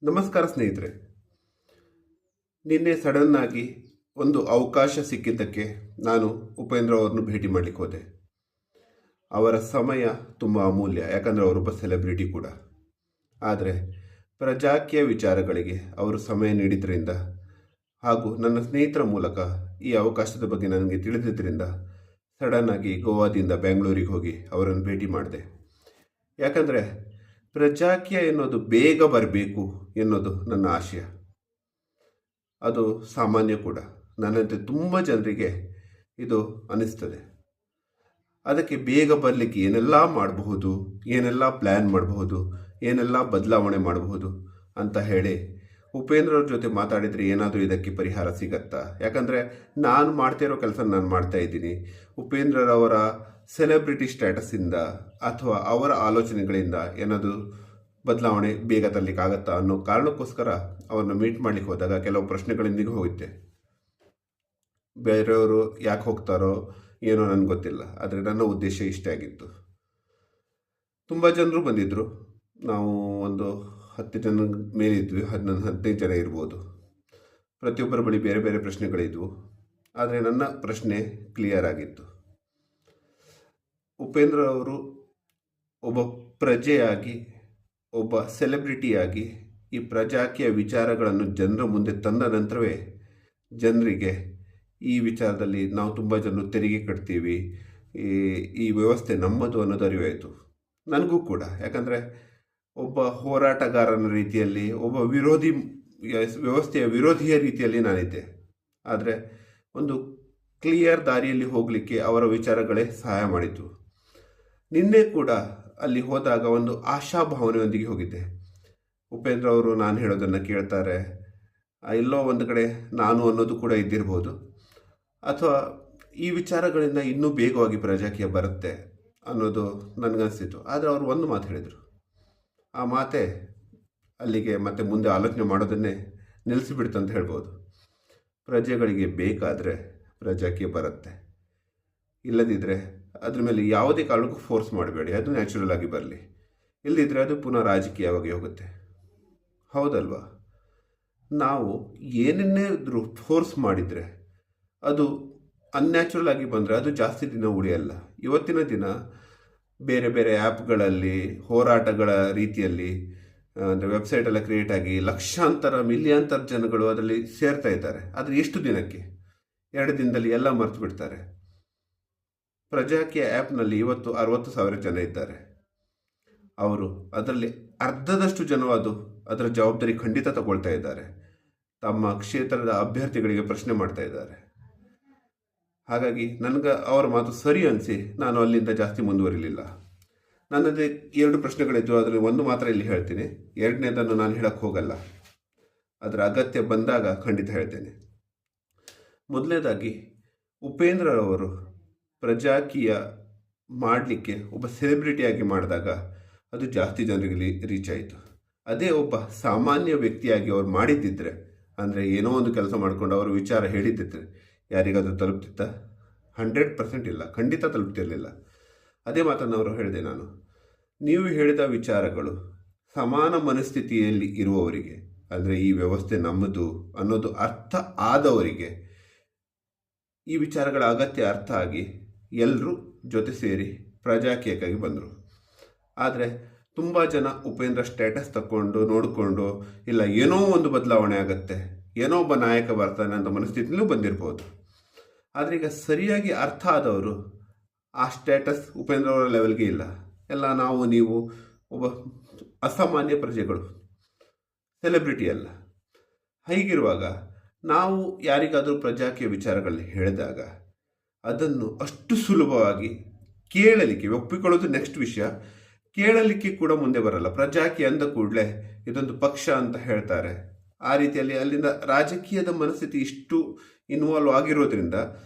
ನಮಸ್ಕಾರ ಸ್ನೇಹಿತರೆ. ನಿನ್ನೆ ಸಡನ್ ಆಗಿ ಒಂದು ಅವಕಾಶ ಸಿಕ್ಕಿದ್ದಕ್ಕೆ ನಾನು ಉಪೇಂದ್ರ ಅವರನ್ನು ಭೇಟಿ ಮಾಡಲಿಕ್ಕೆ ಹೋದೆ. ಅವರ ಸಮಯ ತುಂಬ ಅಮೂಲ್ಯ, ಯಾಕಂದರೆ ಅವರೊಬ್ಬ ಸೆಲೆಬ್ರಿಟಿ ಕೂಡ. ಆದರೆ ಪ್ರಜಾಕೀಯ ವಿಚಾರಗಳಿಗೆ ಅವರು ಸಮಯ ನೀಡಿದ್ರಿಂದ ಹಾಗೂ ನನ್ನ ಸ್ನೇಹಿತರ ಮೂಲಕ ಈ ಅವಕಾಶದ ಬಗ್ಗೆ ನನಗೆ ತಿಳಿದಿದ್ದರಿಂದ ಸಡನ್ ಆಗಿ ಗೋವಾದಿಂದ ಬೆಂಗಳೂರಿಗೆ ಹೋಗಿ ಅವರನ್ನು ಭೇಟಿ ಮಾಡಿದೆ. ಯಾಕಂದರೆ ಪ್ರಜಾಕೀಯ ಎನ್ನುವುದು ಬೇಗ ಬರಬೇಕು ಎನ್ನುವುದು ನನ್ನ ಆಶಯ. ಅದು ಸಾಮಾನ್ಯ ಕೂಡ. ನನ್ನಂತೆ ತುಂಬ ಜನರಿಗೆ ಇದು ಅನಿಸ್ತದೆ. ಅದಕ್ಕೆ ಬೇಗ ಬರಲಿಕ್ಕೆ ಏನೆಲ್ಲ ಮಾಡಬಹುದು, ಏನೆಲ್ಲ ಪ್ಲ್ಯಾನ್ ಮಾಡಬಹುದು, ಏನೆಲ್ಲ ಬದಲಾವಣೆ ಮಾಡಬಹುದು ಅಂತ ಹೇಳಿ ಉಪೇಂದ್ರವ್ರ ಜೊತೆ ಮಾತಾಡಿದರೆ ಏನಾದರೂ ಇದಕ್ಕೆ ಪರಿಹಾರ ಸಿಗತ್ತಾ? ಯಾಕಂದರೆ ನಾನು ಮಾಡ್ತಿರೋ ಕೆಲಸ ನಾನು ಮಾಡ್ತಾ ಇದ್ದೀನಿ. ಉಪೇಂದ್ರರವರ ಸೆಲೆಬ್ರಿಟಿ ಸ್ಟೇಟಸ್ಸಿಂದ ಅಥವಾ ಅವರ ಆಲೋಚನೆಗಳಿಂದ ಏನಾದರೂ ಬದಲಾವಣೆ ಬೇಗ ತರಲಿಕ್ಕಾಗತ್ತಾ ಅನ್ನೋ ಕಾರಣಕ್ಕೋಸ್ಕರ ಅವ್ರನ್ನ ಮೀಟ್ ಮಾಡಲಿಕ್ಕೆ ಹೋದಾಗ ಕೆಲವು ಪ್ರಶ್ನೆಗಳಿಂದಿಗೆ ಹೋಗುತ್ತೆ. ಬೇರೆಯವರು ಯಾಕೆ ಹೋಗ್ತಾರೋ ಏನೋ ನನಗೆ ಗೊತ್ತಿಲ್ಲ, ಆದರೆ ನನ್ನ ಉದ್ದೇಶ ಇಷ್ಟೇ ಆಗಿತ್ತು. ತುಂಬ ಜನರು ಬಂದಿದ್ದರು. ನಾವು ಒಂದು 10 ಜನ ಮೇಲಿದ್ವಿ, 15 ಜನ ಇರ್ಬೋದು. ಪ್ರತಿಯೊಬ್ಬರ ಬಳಿ ಬೇರೆ ಬೇರೆ ಪ್ರಶ್ನೆಗಳಿದ್ವು. ಆದರೆ ನನ್ನ ಪ್ರಶ್ನೆ ಕ್ಲಿಯರ್ ಆಗಿತ್ತು. ಉಪೇಂದ್ರ ಅವರು ಒಬ್ಬ ಪ್ರಜೆಯಾಗಿ, ಒಬ್ಬ ಸೆಲೆಬ್ರಿಟಿಯಾಗಿ ಈ ಪ್ರಜಾಕೀಯ ವಿಚಾರಗಳನ್ನು ಜನರ ಮುಂದೆ ತಂದ ನಂತರವೇ ಜನರಿಗೆ ಈ ವಿಚಾರದಲ್ಲಿ ನಾವು ತುಂಬ ಜನರು ತೆರಿಗೆ ಕಟ್ತೀವಿ, ಈ ವ್ಯವಸ್ಥೆ ನಮ್ಮದು ಅನ್ನೋದು ಅರಿವಾಯಿತು. ನನಗೂ ಕೂಡ. ಯಾಕಂದರೆ ಒಬ್ಬ ಹೋರಾಟಗಾರನ ರೀತಿಯಲ್ಲಿ, ಒಬ್ಬ ವ್ಯವಸ್ಥೆಯ ವಿರೋಧಿಯ ರೀತಿಯಲ್ಲಿ ನಾನಿದ್ದೆ. ಆದರೆ ಒಂದು ಕ್ಲಿಯರ್ ದಾರಿಯಲ್ಲಿ ಹೋಗಲಿಕ್ಕೆ ಅವರ ವಿಚಾರಗಳೇ ಸಹಾಯ ಮಾಡಿತು. ನಿನ್ನೆ ಕೂಡ ಅಲ್ಲಿ ಹೋದಾಗ ಒಂದು ಆಶಾಭಾವನೆಯೊಂದಿಗೆ ಹೋಗಿದ್ದೆ. ಉಪೇಂದ್ರ ಅವರು ನಾನು ಹೇಳೋದನ್ನು ಕೇಳ್ತಾರೆ, ಎಲ್ಲೋ ಒಂದು ಕಡೆ ನಾನು ಅನ್ನೋದು ಕೂಡ ಇದ್ದಿರ್ಬೋದು, ಅಥವಾ ಈ ವಿಚಾರಗಳಿಂದ ಇನ್ನೂ ಬೇಗವಾಗಿ ಪ್ರಜಾಕೀಯ ಬರುತ್ತೆ ಅನ್ನೋದು ನನಗನ್ನಿಸ್ತಿತ್ತು. ಆದರೆ ಅವರು ಒಂದು ಮಾತು ಹೇಳಿದರು. ಆ ಮಾತೇ ಅಲ್ಲಿಗೆ ಮತ್ತೆ ಮುಂದೆ ಆಲೋಚನೆ ಮಾಡೋದನ್ನೇ ನಿಲ್ಲಿಸಿಬಿಡ್ತು ಅಂತ ಹೇಳ್ಬೋದು. ಪ್ರಜೆಗಳಿಗೆ ಬೇಕಾದರೆ ಪ್ರಜಾಕೀಯ ಬರುತ್ತೆ, ಇಲ್ಲದಿದ್ದರೆ ಅದ್ರ ಮೇಲೆ ಯಾವುದೇ ಕಾರಣಕ್ಕೂ ಫೋರ್ಸ್ ಮಾಡಬೇಡಿ, ಅದು ನ್ಯಾಚುರಲ್ ಆಗಿ ಬರಲಿ. ಇಲ್ಲದಿದ್ದರೆ ಅದು ಪುನಃ ರಾಜಕೀಯವಾಗಿ ಹೋಗುತ್ತೆ. ಹೌದಲ್ವಾ? ನಾವು ಏನನ್ನೇ ಫೋರ್ಸ್ ಮಾಡಿದರೆ ಅದು ಅನ್ಯಾಚುರಲ್ ಆಗಿ ಬಂದರೆ ಅದು ಜಾಸ್ತಿ ದಿನ ಉಳಿಯಲ್ಲ. ಇವತ್ತಿನ ದಿನ ಬೇರೆ ಬೇರೆ ಆ್ಯಪ್ಗಳಲ್ಲಿ ಹೋರಾಟಗಳ ರೀತಿಯಲ್ಲಿ ಅಂದರೆ ವೆಬ್ಸೈಟೆಲ್ಲ ಕ್ರಿಯೇಟ್ ಆಗಿ ಲಕ್ಷಾಂತರ ಮಿಲಿಯಾಂತರ ಜನಗಳು ಅದರಲ್ಲಿ ಸೇರ್ತಾ ಇದ್ದಾರೆ. ಆದರೆ ಎಷ್ಟು ದಿನಕ್ಕೆ? 2 ದಿನದಲ್ಲಿ ಎಲ್ಲ ಮರೆತು ಬಿಡ್ತಾರೆ. ಪ್ರಜಾಕೀಯ ಆ್ಯಪ್ನಲ್ಲಿ ಇವತ್ತು 60,000 ಜನ ಇದ್ದಾರೆ. ಅವರು ಅದರಲ್ಲಿ ಅರ್ಧದಷ್ಟು ಜನ ಅದರ ಜವಾಬ್ದಾರಿ ಖಂಡಿತ ತಗೊಳ್ತಾ ಇದ್ದಾರೆ. ತಮ್ಮ ಕ್ಷೇತ್ರದ ಅಭ್ಯರ್ಥಿಗಳಿಗೆ ಪ್ರಶ್ನೆ ಮಾಡ್ತಾ ಇದ್ದಾರೆ. ಹಾಗಾಗಿ ನನಗೆ ಅವರ ಮಾತು ಸರಿ ಅನಿಸಿ ನಾನು ಅಲ್ಲಿಂದ ಜಾಸ್ತಿ ಮುಂದುವರಿಲಿಲ್ಲ. ನನ್ನದೇ 2 ಪ್ರಶ್ನೆಗಳಿದ್ದು, ಅದರಲ್ಲಿ ಒಂದು ಮಾತ್ರ ಇಲ್ಲಿ ಹೇಳ್ತೀನಿ. 2ನೇದನ್ನು ನಾನು ಹೇಳಕ್ಕೆ ಹೋಗಲ್ಲ. ಅದರ ಅಗತ್ಯ ಬಂದಾಗ ಖಂಡಿತ ಹೇಳ್ತೇನೆ. ಮೊದಲನೇದಾಗಿ, ಉಪೇಂದ್ರರವರು ಪ್ರಜಾಕೀಯ ಮಾಡಲಿಕ್ಕೆ ಒಬ್ಬ ಸೆಲೆಬ್ರಿಟಿಯಾಗಿ ಮಾಡಿದಾಗ ಅದು ಜಾಸ್ತಿ ಜನರಿಗೆ ರೀಚ್ ಆಯಿತು. ಅದೇ ಒಬ್ಬ ಸಾಮಾನ್ಯ ವ್ಯಕ್ತಿಯಾಗಿ ಅವ್ರು ಮಾಡಿದ್ದಿದ್ರೆ, ಅಂದರೆ ಏನೋ ಒಂದು ಕೆಲಸ ಮಾಡಿಕೊಂಡು ಅವರು ವಿಚಾರ ಹೇಳಿದ್ದಿದ್ರೆ ಯಾರಿಗಾದರೂ ತಲುಪ್ತಿತ್ತ? 100% ಇಲ್ಲ, ಖಂಡಿತ ತಲುಪ್ತಿರಲಿಲ್ಲ. ಅದೇ ಮಾತನ್ನು ಅವರು ಹೇಳಿದೆ ನಾನು. ನೀವು ಹೇಳಿದ ವಿಚಾರಗಳು ಸಮಾನ ಮನಸ್ಥಿತಿಯಲ್ಲಿ ಇರುವವರಿಗೆ, ಅಂದರೆ ಈ ವ್ಯವಸ್ಥೆ ನಮ್ಮದು ಅನ್ನೋದು ಅರ್ಥ ಆದವರಿಗೆ ಈ ವಿಚಾರಗಳ ಅಗತ್ಯ ಅರ್ಥ ಆಗಿ ಎಲ್ಲರೂ ಜೊತೆ ಸೇರಿ ಪ್ರಜಾಕೀಯಕ್ಕಾಗಿ ಬಂದರು. ಆದರೆ ತುಂಬ ಜನ ಉಪೇಂದ್ರ ಸ್ಟೇಟಸ್ ತಗೊಂಡು ನೋಡಿಕೊಂಡು, ಇಲ್ಲ ಏನೋ ಒಂದು ಬದಲಾವಣೆ ಆಗುತ್ತೆ, ಏನೋ ಒಬ್ಬ ನಾಯಕ ಬರ್ತಾನೆ ಅಂತ ಮನಸ್ಥಿತಿಯಲ್ಲೂ ಬಂದಿರ್ಬೋದು. ಆದರೆ ಈಗ ಸರಿಯಾಗಿ ಅರ್ಥ ಆದವರು ಆ ಸ್ಟೇಟಸ್ ಉಪೇಂದ್ರ ಅವರ ಲೆವೆಲ್ಗೆ ಇಲ್ಲ. ಎಲ್ಲ ನಾವು ನೀವು ಒಬ್ಬ ಅಸಾಮಾನ್ಯ ಪ್ರಜೆಗಳು, ಸೆಲೆಬ್ರಿಟಿ ಅಲ್ಲ. ಹೀಗಿರುವಾಗ ನಾವು ಯಾರಿಗಾದರೂ ಪ್ರಜಾಕೀಯ ವಿಚಾರಗಳಲ್ಲಿ ಹೇಳಿದಾಗ ಅದನ್ನು ಅಷ್ಟು ಸುಲಭವಾಗಿ ಕೇಳಲಿಕ್ಕೆ, ಒಪ್ಪಿಕೊಳ್ಳೋದು ನೆಕ್ಸ್ಟ್ ವಿಷಯ, ಕೇಳಲಿಕ್ಕೆ ಕೂಡ ಮುಂದೆ ಬರಲ್ಲ. ಪ್ರಜಾಕೀಯ ಅಂದ ಕೂಡಲೇ ಇದೊಂದು ಪಕ್ಷ ಅಂತ ಹೇಳ್ತಾರೆ. ಆ ರೀತಿಯಲ್ಲಿ ಅಲ್ಲಿಂದ ರಾಜಕೀಯದ ಮನಸ್ಥಿತಿ ಇಷ್ಟು ಇನ್ವಾಲ್ವ್ ಆಗಿರೋದ್ರಿಂದ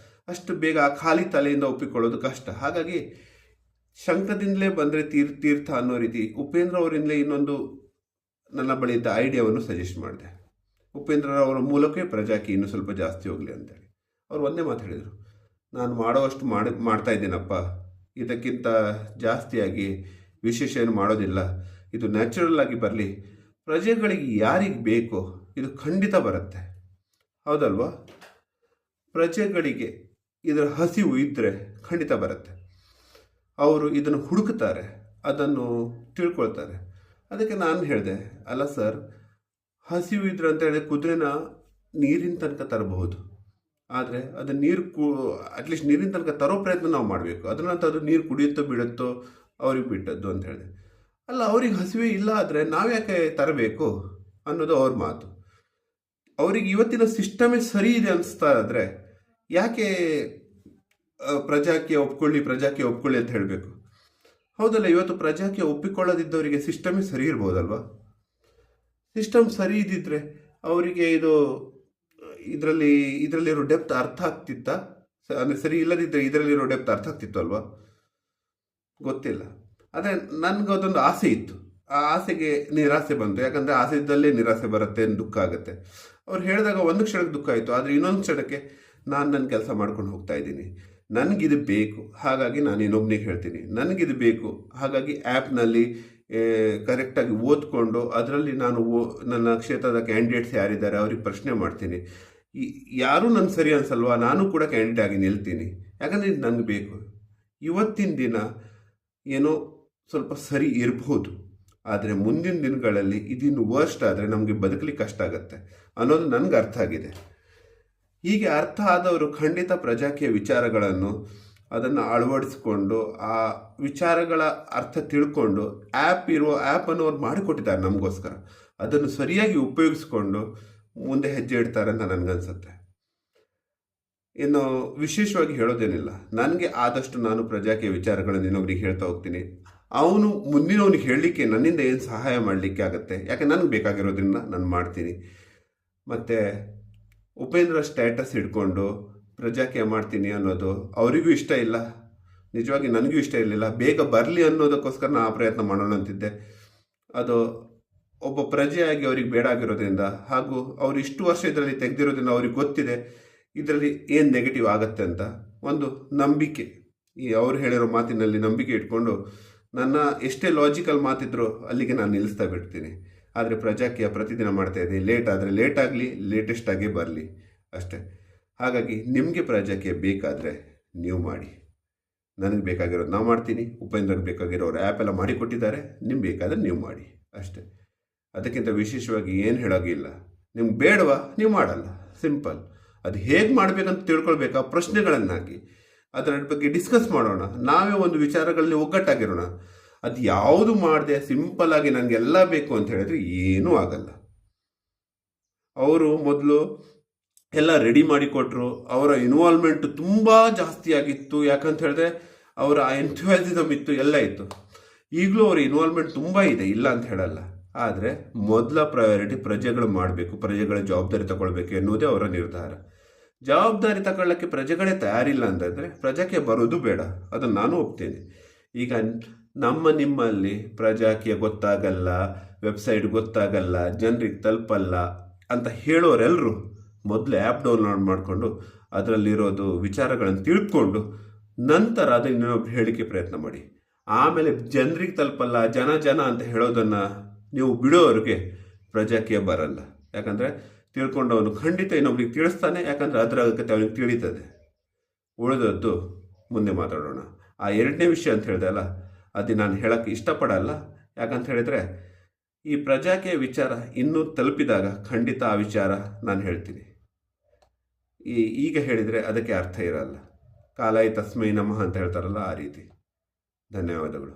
ಅಷ್ಟು ಬೇಗ ಆ ಖಾಲಿ ತಲೆಯಿಂದ ಒಪ್ಪಿಕೊಳ್ಳೋದು ಕಷ್ಟ. ಹಾಗಾಗಿ ಶಂಕದಿಂದಲೇ ಬಂದರೆ ತೀರ್ಥ ಅನ್ನೋ ರೀತಿ ಉಪೇಂದ್ರ ಅವರಿಂದಲೇ ಇನ್ನೊಂದು ನನ್ನ ಬಳಿ ಇದ್ದ ಐಡಿಯಾವನ್ನು ಸಜೆಸ್ಟ್ ಮಾಡಿದೆ. ಉಪೇಂದ್ರರವರ ಮೂಲಕವೇ ಪ್ರಜಾಕೀಯ ಇನ್ನೂ ಸ್ವಲ್ಪ ಜಾಸ್ತಿ ಹೋಗಲಿ ಅಂತೇಳಿ. ಅವರು ಒಂದೇ ಮಾತು ಹೇಳಿದರು, ನಾನು ಮಾಡೋವಷ್ಟು ಮಾಡ್ತಾ ಇದ್ದೀನಪ್ಪ, ಇದಕ್ಕಿಂತ ಜಾಸ್ತಿಯಾಗಿ ವಿಶೇಷ ಏನು ಮಾಡೋದಿಲ್ಲ, ಇದು ನ್ಯಾಚುರಲ್ ಆಗಿ ಬರಲಿ, ಪ್ರಜೆಗಳಿಗೆ ಯಾರಿಗೆ ಬೇಕೋ ಇದು ಖಂಡಿತ ಬರುತ್ತೆ, ಹೌದಲ್ವಾ? ಪ್ರಜೆಗಳಿಗೆ ಇದರ ಹಸಿವು ಇದ್ದರೆ ಖಂಡಿತ ಬರುತ್ತೆ. ಅವರು ಇದನ್ನು ಹುಡುಕ್ತಾರೆ, ಅದನ್ನು ತಿಳ್ಕೊಳ್ತಾರೆ. ಅದಕ್ಕೆ ನಾನು ಹೇಳಿದೆ, ಅಲ್ಲ ಸರ್, ಹಸಿವು ಇದ್ರೆ ಅಂತ ಹೇಳಿದ್ರೆ ಕುದುರೆನ ನೀರಿನ ತನಕ ತರಬಹುದು, ಆದರೆ ಅದು ಅಟ್ಲೀಸ್ಟ್ ನೀರಿನ ತನಕ ತರೋ ಪ್ರಯತ್ನ ನಾವು ಮಾಡಬೇಕು. ಅದರ ನಂತರ ಅದು ನೀರು ಕುಡಿಯುತ್ತೋ ಬಿಡುತ್ತೋ ಅವ್ರಿಗೆ ಬಿಟ್ಟದ್ದು ಅಂತ ಹೇಳಿದೆ. ಅಲ್ಲ, ಅವ್ರಿಗೆ ಹಸಿವೆ ಇಲ್ಲ ಆದರೆ ನಾವ್ಯಾಕೆ ತರಬೇಕು ಅನ್ನೋದು ಅವ್ರ ಮಾತು. ಅವ್ರಿಗೆ ಇವತ್ತಿನ ಸಿಸ್ಟಮೇ ಸರಿ ಇದೆ ಅನಿಸ್ತಾ ಇದ್ರೆ ಯಾಕೆ ಪ್ರಜಾಕೀಯ ಒಪ್ಕೊಳ್ಳಿ ಅಂತ ಹೇಳಬೇಕು? ಹೌದಲ್ಲ, ಇವತ್ತು ಪ್ರಜಾಕೀಯ ಒಪ್ಪಿಕೊಳ್ಳದಿದ್ದವರಿಗೆ ಸಿಸ್ಟಮೇ ಸರಿ ಇರ್ಬೋದಲ್ವಾ? ಸಿಸ್ಟಮ್ ಸರಿ ಇದ್ದಿದ್ರೆ ಅವರಿಗೆ ಇದರಲ್ಲಿರೋ ಡೆಪ್ತ್ ಅರ್ಥ ಆಗ್ತಿತ್ತಾ? ಅಂದರೆ ಸರಿ ಇಲ್ಲದಿದ್ದರೆ ಇದರಲ್ಲಿರೋ ಡೆಪ್ತ್ ಅರ್ಥ ಆಗ್ತಿತ್ತು ಅಲ್ವಾ? ಗೊತ್ತಿಲ್ಲ. ಆದರೆ ನನಗದೊಂದು ಆಸೆ ಇತ್ತು, ಆ ಆಸೆಗೆ ನಿರಾಸೆ ಬಂತು. ಯಾಕಂದರೆ ಆಸೆ ಇದ್ದಲ್ಲೇ ನಿರಾಸೆ ಬರುತ್ತೆ, ದುಃಖ ಆಗುತ್ತೆ. ಅವ್ರು ಹೇಳಿದಾಗ ಒಂದು ಕ್ಷಣಕ್ಕೆ ದುಃಖ ಆಯಿತು, ಆದರೆ ಇನ್ನೊಂದು ಕ್ಷಣಕ್ಕೆ ನಾನು ನನ್ನ ಕೆಲಸ ಮಾಡ್ಕೊಂಡು ಹೋಗ್ತಾ ಇದ್ದೀನಿ. ನನಗಿದು ಬೇಕು, ಹಾಗಾಗಿ ನಾನು ಇನ್ನೊಬ್ಬನಿಗೆ ಹೇಳ್ತೀನಿ ನನಗಿದು ಬೇಕು. ಹಾಗಾಗಿ ಆ್ಯಪ್ನಲ್ಲಿ ಕರೆಕ್ಟಾಗಿ ಓದ್ಕೊಂಡು ಅದರಲ್ಲಿ ನಾನು ನನ್ನ ಕ್ಷೇತ್ರದ ಕ್ಯಾಂಡಿಡೇಟ್ಸ್ ಯಾರಿದ್ದಾರೆ ಅವ್ರಿಗೆ ಪ್ರಶ್ನೆ ಮಾಡ್ತೀನಿ. ಯಾರೂ ನನಗೆ ಸರಿ ಅನ್ಸಲ್ವಾ, ನಾನು ಕೂಡ ಕ್ಯಾಂಡಿಡೇಟ್ ಆಗಿ ನಿಲ್ತೀನಿ. ಯಾಕಂದರೆ ಇದು ನನಗೆ ಬೇಕು. ಇವತ್ತಿನ ದಿನ ಏನೋ ಸ್ವಲ್ಪ ಸರಿ ಇರ್ಬೋದು, ಆದರೆ ಮುಂದಿನ ದಿನಗಳಲ್ಲಿ ಇದಿನ್ನು ವರ್ಸ್ಟ್ ಆದರೆ ನಮಗೆ ಬದುಕಲಿಕ್ಕೆ ಕಷ್ಟ ಆಗುತ್ತೆ ಅನ್ನೋದು ನನಗೆ ಅರ್ಥ ಆಗಿದೆ. ಹೀಗೆ ಅರ್ಥ ಆದವರು ಖಂಡಿತ ಪ್ರಜಾಕೀಯ ವಿಚಾರಗಳನ್ನು ಅದನ್ನು ಅಳವಡಿಸ್ಕೊಂಡು ಆ ವಿಚಾರಗಳ ಅರ್ಥ ತಿಳ್ಕೊಂಡು ಆ್ಯಪನ್ನು ಅವ್ರು ಮಾಡಿಕೊಟ್ಟಿದ್ದಾರೆ ನಮಗೋಸ್ಕರ. ಅದನ್ನು ಸರಿಯಾಗಿ ಉಪಯೋಗಿಸ್ಕೊಂಡು ಮುಂದೆ ಹೆಜ್ಜೆ ಇಡ್ತಾರೆ ಅಂತ ನನಗನ್ಸುತ್ತೆ. ಇನ್ನು ವಿಶೇಷವಾಗಿ ಹೇಳೋದೇನಿಲ್ಲ, ನನಗೆ ಆದಷ್ಟು ನಾನು ಪ್ರಜಾಕೀಯ ವಿಚಾರಗಳನ್ನು ಇನ್ನೊಬ್ರಿಗೆ ಹೇಳ್ತಾ ಹೋಗ್ತೀನಿ. ಅವನು ಮುಂದಿನವನಿಗೆ ಹೇಳಲಿಕ್ಕೆ ನನ್ನಿಂದ ಏನು ಸಹಾಯ ಮಾಡಲಿಕ್ಕೆ ಆಗುತ್ತೆ, ಯಾಕೆ ನನಗೆ ಬೇಕಾಗಿರೋದ್ರಿಂದ ನಾನು ಮಾಡ್ತೀನಿ. ಮತ್ತು ಉಪೇಂದ್ರ ಸ್ಟೇಟಸ್ ಹಿಡ್ಕೊಂಡು ಪ್ರಜಾಕೀಯ ಮಾಡ್ತೀನಿ ಅನ್ನೋದು ಅವರಿಗೂ ಇಷ್ಟ ಇಲ್ಲ, ನಿಜವಾಗಿ ನನಗೂ ಇಷ್ಟ ಇರಲಿಲ್ಲ. ಬೇಗ ಬರಲಿ ಅನ್ನೋದಕ್ಕೋಸ್ಕರ ನಾನು ಆ ಪ್ರಯತ್ನ ಮಾಡೋಣ ಅಂತಿದ್ದೆ. ಅದು ಒಬ್ಬ ಪ್ರಜೆಯಾಗಿ ಅವ್ರಿಗೆ ಬೇಡ ಆಗಿರೋದ್ರಿಂದ, ಹಾಗೂ ಅವ್ರು ಇಷ್ಟು ವರ್ಷ ಇದರಲ್ಲಿ ತೆಗೆದಿರೋದ್ರಿಂದ ಅವ್ರಿಗೆ ಗೊತ್ತಿದೆ ಇದರಲ್ಲಿ ಏನು ನೆಗೆಟಿವ್ ಆಗುತ್ತೆ ಅಂತ. ಒಂದು ನಂಬಿಕೆ, ಅವ್ರು ಹೇಳಿರೋ ಮಾತಿನಲ್ಲಿ ನಂಬಿಕೆ ಇಟ್ಕೊಂಡು ನನ್ನ ಎಷ್ಟೇ ಲಾಜಿಕಲ್ ಮಾತಿದ್ರು ಅಲ್ಲಿಗೆ ನಾನು ನಿಲ್ಲಿಸ್ತಾ ಬಿಡ್ತೀನಿ. ಆದರೆ ಪ್ರಜಾಕೀಯ ಪ್ರತಿದಿನ ಮಾಡ್ತಾ ಇದ್ದೀನಿ. ಲೇಟ್ ಆದರೆ ಲೇಟ್ ಆಗಲಿ, ಲೇಟೆಸ್ಟ್ ಆಗಿ ಬರಲಿ ಅಷ್ಟೇ. ಹಾಗಾಗಿ ನಿಮಗೆ ಪ್ರಜಾಕೀಯ ಬೇಕಾದರೆ ನೀವು ಮಾಡಿ, ನನಗೆ ಬೇಕಾಗಿರೋದು ನಾವು ಮಾಡ್ತೀನಿ. ಉಪೇಂದ್ರಗೆ ಬೇಕಾಗಿರೋರು ಆ್ಯಪೆಲ್ಲ ಮಾಡಿಕೊಟ್ಟಿದ್ದಾರೆ, ನಿಮ್ಗೆ ಬೇಕಾದರೆ ನೀವು ಮಾಡಿ ಅಷ್ಟೇ. ಅದಕ್ಕಿಂತ ವಿಶೇಷವಾಗಿ ಏನು ಹೇಳೋಗಿಲ್ಲ. ನಿಮ್ಗೆ ಬೇಡವಾ, ನೀವು ಮಾಡಲ್ಲ, ಸಿಂಪಲ್. ಅದು ಹೇಗೆ ಮಾಡಬೇಕಂತ ತಿಳ್ಕೊಳ್ಬೇಕಾ, ಪ್ರಶ್ನೆಗಳನ್ನಾಗಿ ಅದರ ಬಗ್ಗೆ ಡಿಸ್ಕಸ್ ಮಾಡೋಣ. ನಾವೇ ಒಂದು ವಿಚಾರಗಳಲ್ಲಿ ಒಗ್ಗಟ್ಟಾಗಿರೋಣ. ಅದು ಯಾವುದು ಮಾಡದೆ ಸಿಂಪಲ್ಲಾಗಿ ನನಗೆಲ್ಲ ಬೇಕು ಅಂತ ಹೇಳಿದ್ರೆ ಏನೂ ಆಗಲ್ಲ. ಅವರು ಮೊದಲು ಎಲ್ಲ ರೆಡಿ ಮಾಡಿಕೊಟ್ರು, ಅವರ ಇನ್ವಾಲ್ವ್ಮೆಂಟ್ ತುಂಬ ಜಾಸ್ತಿ ಆಗಿತ್ತು. ಯಾಕಂತ ಹೇಳಿದ್ರೆ ಅವರ ಎಂಥ್ಯೂಸಿಸಮ್ ಇತ್ತು, ಎಲ್ಲ ಇತ್ತು. ಈಗಲೂ ಅವರ ಇನ್ವಾಲ್ವ್ಮೆಂಟ್ ತುಂಬ ಇದೆ, ಇಲ್ಲ ಅಂತ ಹೇಳಲ್ಲ. ಆದರೆ ಮೊದಲ ಪ್ರಯಾರಿಟಿ ಪ್ರಜೆಗಳು ಮಾಡಬೇಕು, ಪ್ರಜೆಗಳ ಜವಾಬ್ದಾರಿ ತಗೊಳ್ಬೇಕು ಎನ್ನುವುದೇ ಅವರ ನಿರ್ಧಾರ. ಜವಾಬ್ದಾರಿ ತಗೊಳ್ಳೋಕ್ಕೆ ಪ್ರಜೆಗಳೇ ತಯಾರಿಲ್ಲ ಅಂತಂದರೆ ಪ್ರಜಾಕೀಯ ಬರೋದು ಬೇಡ, ಅದನ್ನು ನಾನು ಒಪ್ತೇನೆ. ಈಗ ನಿಮ್ಮಲ್ಲಿ ಪ್ರಜಾಕೀಯ ಗೊತ್ತಾಗಲ್ಲ, ವೆಬ್ಸೈಟ್ ಗೊತ್ತಾಗಲ್ಲ, ಜನರಿಗೆ ತಲುಪಲ್ಲ ಅಂತ ಹೇಳೋರೆಲ್ಲರೂ ಮೊದಲು ಆ್ಯಪ್ ಡೌನ್ಲೋಡ್ ಮಾಡಿಕೊಂಡು ಅದರಲ್ಲಿರೋದು ವಿಚಾರಗಳನ್ನು ತಿಳ್ಕೊಂಡು ನಂತರ ಅದನ್ನು ಇನ್ನೊಬ್ರು ಹೇಳಿಕೆ ಪ್ರಯತ್ನ ಮಾಡಿ. ಆಮೇಲೆ ಜನರಿಗೆ ತಲುಪಲ್ಲ, ಜನ ಅಂತ ಹೇಳೋದನ್ನು ನೀವು ಬಿಡೋವ್ರಿಗೆ ಪ್ರಜಾಕೀಯ ಬರಲ್ಲ. ಯಾಕಂದರೆ ತಿಳ್ಕೊಂಡವನು ಖಂಡಿತ ಇನ್ನೊಬ್ರಿಗೆ ತಿಳಿಸ್ತಾನೆ, ಯಾಕಂದರೆ ಅದರ ಅಗತ್ಯ ಅವನಿಗೆ ತಿಳಿತದೆ. ಉಳಿದದ್ದು ಮುಂದೆ ಮಾತಾಡೋಣ. ಆ ಎರಡನೇ ವಿಷಯ ಅಂತ ಹೇಳಿದೆ ಅಲ್ಲ, ಅದು ನಾನು ಹೇಳೋಕ್ಕೆ ಇಷ್ಟಪಡಲ್ಲ. ಯಾಕಂತ ಹೇಳಿದರೆ ಈ ಪ್ರಜಾಕೀಯ ವಿಚಾರ ಇನ್ನೂ ತಲುಪಿದಾಗ ಖಂಡಿತ ಆ ವಿಚಾರ ನಾನು ಹೇಳ್ತೀನಿ. ಈಗ ಹೇಳಿದರೆ ಅದಕ್ಕೆ ಅರ್ಥ ಇರಲ್ಲ. ಕಾಲಾಯಿ ತಸ್ಮೈ ನಮಃ ಅಂತ ಹೇಳ್ತಾರಲ್ಲ, ಆ ರೀತಿ. ಧನ್ಯವಾದಗಳು.